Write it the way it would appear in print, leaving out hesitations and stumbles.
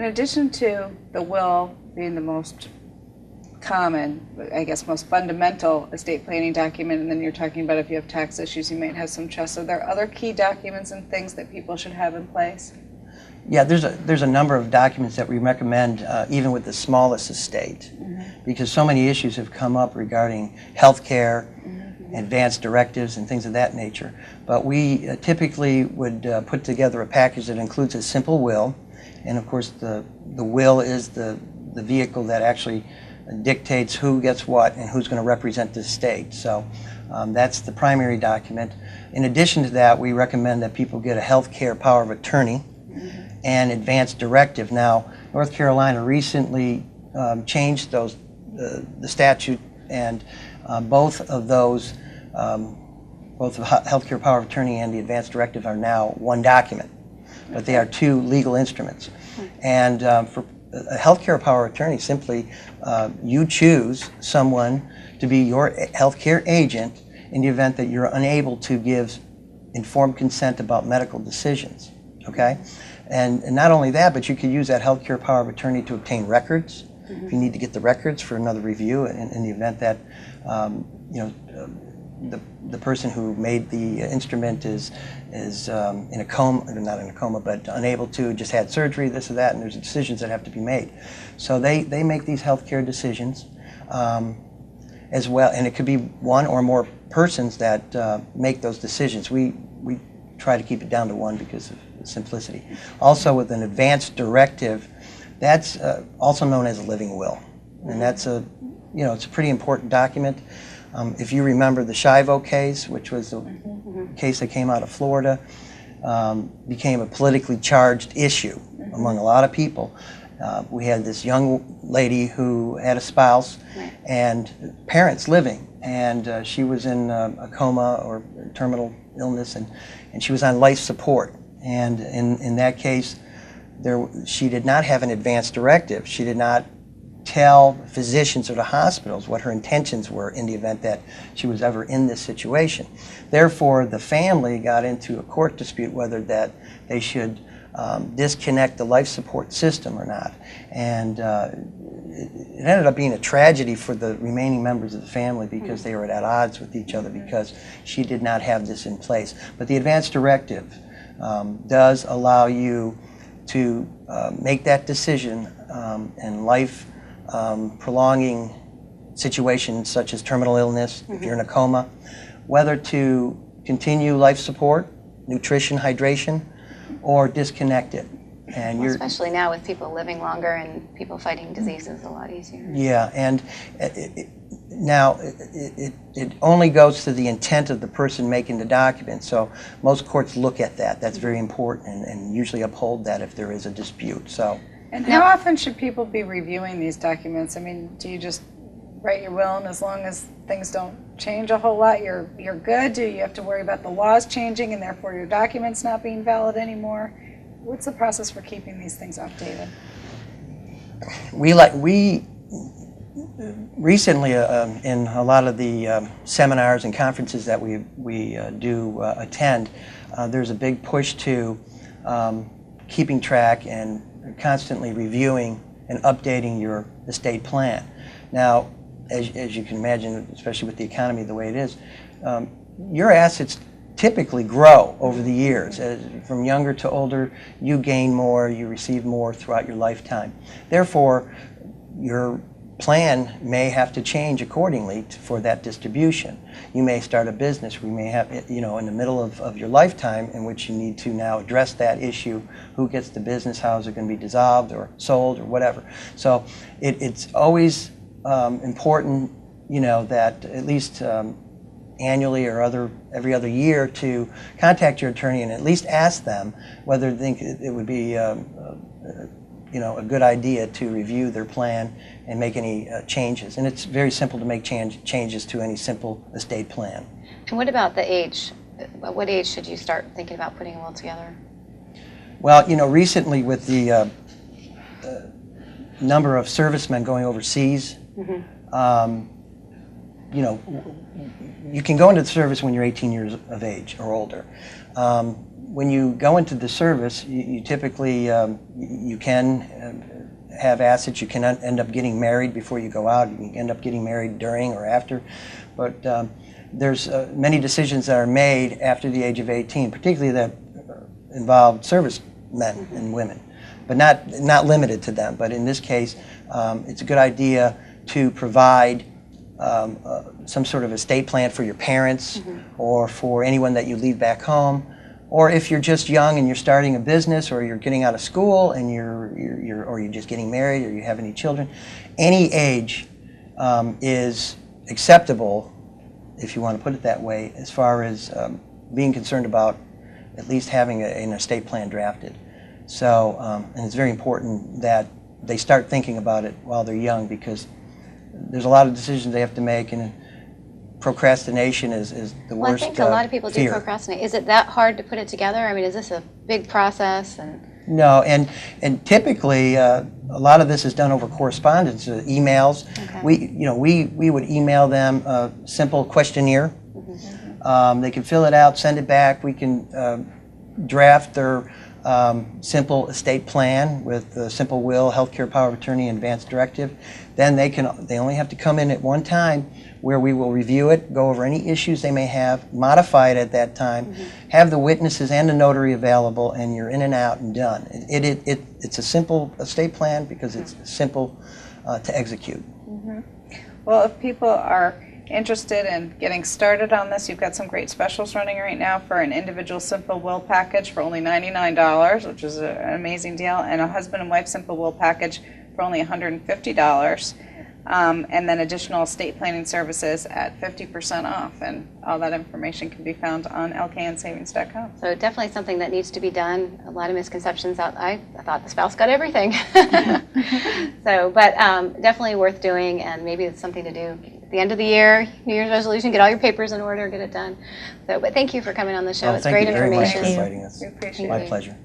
in addition to the will being the most common, I guess most fundamental estate planning document, and then you're talking about if you have tax issues, you might have some trust. Are there other key documents and things that people should have in place? Yeah, there's a number of documents that we recommend, even with the smallest estate, because so many issues have come up regarding health care, advanced directives, and things of that nature. But we typically would put together a package that includes a simple will, and of course the will is the vehicle that actually dictates who gets what and who's going to represent the estate. So that's the primary document. In addition to that, we recommend that people get a health care power of attorney and advanced directive. Now, North Carolina recently changed those the statute, and both of those, both the health care power of attorney and the advanced directive are now one document, but they are two legal instruments. And for a health care power of attorney, simply you choose someone to be your health care agent in the event that you're unable to give informed consent about medical decisions, okay? And not only that, but you could use that health care power of attorney to obtain records, if you need to get the records for another review in the event that you know, the person who made the instrument is in a coma, not in a coma, but unable to, just had surgery, this or that, and there's decisions that have to be made. So they make these healthcare decisions as well, and it could be one or more persons that make those decisions. We try to keep it down to one because of simplicity. Also, with an advanced directive, that's also known as a living will, and that's it's a pretty important document. If you remember the Shivo case, which was a case that came out of Florida, became a politically charged issue among a lot of people. We had this young lady who had a spouse and parents living, and she was in a coma or terminal illness, and she was on life support. And in that case, she did not have an advanced directive. She did not tell physicians or the hospitals what her intentions were in the event that she was ever in this situation. Therefore, the family got into a court dispute whether that they should disconnect the life support system or not. And it ended up being a tragedy for the remaining members of the family because they were at odds with each other because she did not have this in place. But the advanced directive does allow you to make that decision in life prolonging situations such as terminal illness, if you're in a coma, whether to continue life support, nutrition, hydration, or disconnect it. And well, especially now with people living longer and people fighting diseases a lot easier. Yeah, and now it only goes to the intent of the person making the document, so most courts look at that. That's very important and usually uphold that if there is a dispute. So. And how often should people be reviewing these documents? I mean, do you just write your will and as long as things don't change a whole lot, you're good? Do you have to worry about the laws changing and therefore your documents not being valid anymore? What's the process for keeping these things updated? We recently in a lot of the seminars and conferences that we do attend, there's a big push to keeping track and constantly reviewing and updating your estate plan. Now, as you can imagine, especially with the economy the way it is, your assets typically grow over the years. From younger to older, you gain more, you receive more throughout your lifetime. Therefore, your plan may have to change accordingly for that distribution. You may start a business, we may have, in the middle of your lifetime in which you need to now address that issue. Who gets the business, how is it going to be dissolved or sold or whatever. So it's always important, that at least annually or every other year to contact your attorney and at least ask them whether they think it would be a good idea to review their plan and make any changes. And it's very simple to make changes to any simple estate plan. And what about the age? At what age should you start thinking about putting a will together? Well, recently with the number of servicemen going overseas, you can go into the service when you're 18 years of age or older. when you go into the service, you typically, you can have assets. You can end up getting married before you go out. You can end up getting married during or after. But there's many decisions that are made after the age of 18, particularly that involve servicemen and women, but not limited to them. But in this case, it's a good idea to provide some sort of estate plan for your parents or for anyone that you leave back home. Or if you're just young and you're starting a business, or you're getting out of school and or you're just getting married, or you have any children, any age is acceptable, if you want to put it that way, as far as being concerned about at least having an estate plan drafted. So, and it's very important that they start thinking about it while they're young, because there's a lot of decisions they have to make, and procrastination is the worst I think a lot of people do fear. procrastinate. Is it that hard to put it together? I mean, is this a big process? No, and typically a lot of this is done over correspondence, emails. Okay. We would email them a simple questionnaire. They can fill it out, send it back. We can draft their simple estate plan with a simple will, healthcare power of attorney, and advance directive. Then they only have to come in at one time, where we will review it, go over any issues they may have, modify it at that time, have the witnesses and the notary available, and you're in and out and done. It's a simple estate plan because it's simple to execute. Well, if people are interested in getting started on this, you've got some great specials running right now for an individual simple will package for only $99, which is an amazing deal, and a husband and wife simple will package for only $150. And then additional estate planning services at 50% off, and all that information can be found on LKNSavings.com. So definitely something that needs to be done. A lot of misconceptions out. I thought the spouse got everything. But definitely worth doing, and maybe it's something to do at the end of the year, New Year's resolution, get all your papers in order, get it done. So, but thank you for coming on the show. It's great Thank you very much information. for inviting us. We appreciate My it. pleasure.